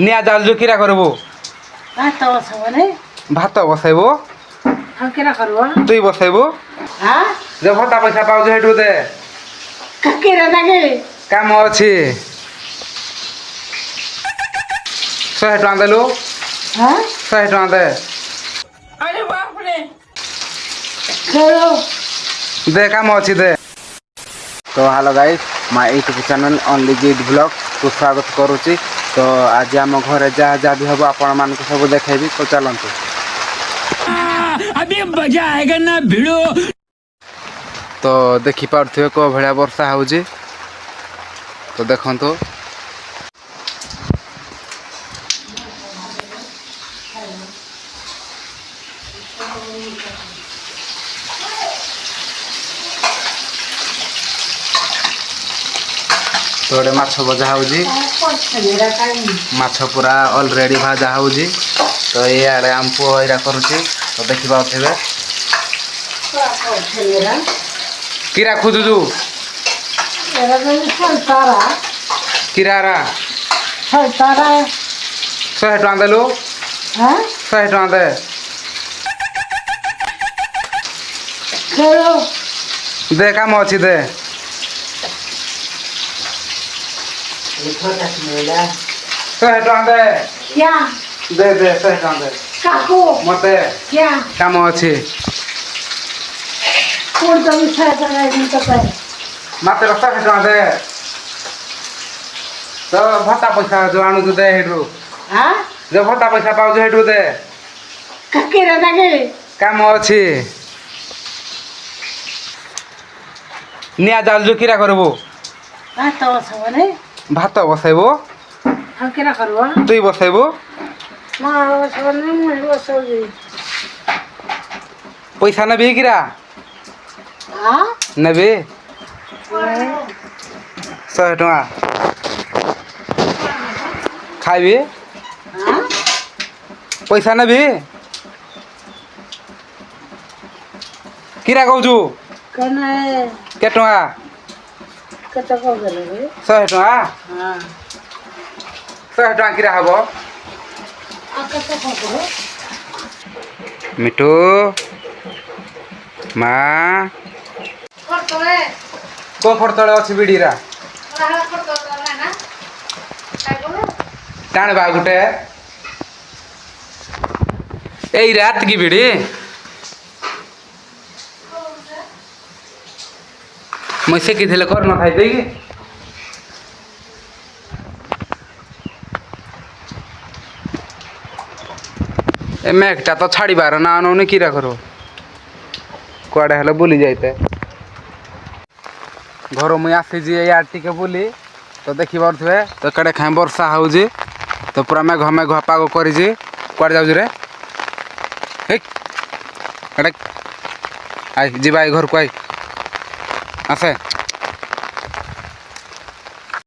নিয়া জাল যে কিরা করবো ভাত বসাবো ভাত বসাইব কিরা করব তুই বসাইব হ্যাঁ যে ভত্তা পয়সা পাও যে হেঁটু দে কিরা লাগে কাম ଅଛି 100 ଟଙ୍କା ଦେଲୁ হ্যাঁ 100 ଟଙ୍କା ଦେ আরে বাপ রে খেলো দে কাম ଅଛି ଦେ तो hello guys my YouTube channel only Jeet blog को स्वागत करुच्ची। तो आज आम घर जहाँ जहाँ भी हम आपण मान सब देखेबी तो चलतु अभी मजा आएगा ना भिड़ो। तो देखी पारे को भाया वर्षा हो तो देखो तो गोटे माछ भजा हो माछ पूरा ऑलरेडी भाजा हो तो ये आड़े आम पुओ यहाँ करुच्ची तो देखी पारे किरा खोजुचु किरारा 100 टଙ୍କା देलु 100 टଙ୍କା दे दे काम अच्छी दे 100 टଙ୍କା दे दे दे 100 टଙ୍କା दे मते काम अच्छी मत 100 टଙ୍କା दे तो भत्ता पैसा जो आणु दे हेठू जो भत्ता पैसा पाऊ हेठू दे काम अच्छी निया जाल जो किरा करबो भात बसाइबो কিরা করব তুই বসাইবো মা বসাবো না মুই বসাবো पैसा नेबी किरा হ্যাঁ नेबी 100 टଙ୍କା खाइबी হ্যাঁ पैसा नेबी किरा कहूचु কেন के टଙ୍କା কত করে 100 टଙ୍କା হ্যাঁ 100 टଙ୍କା किरा हबो কত করে मिठू माँ করে को फरतले अछि बिडीरा टाण बा गुटे ए रात की बिडी मुझसे किथले कर न थाई देगी ए मैगटा तो छाड़ी बार ना आने किरा करो कुआड़े हेले बुली जाइते घर मुई आसी यार टिके बुली तो देखी पारे तो कड़े खाए वर्षा हो तो पूरा मेघ पाग कर कुआड़े जाऊँ रे कड़े आई जी घर को आई आसे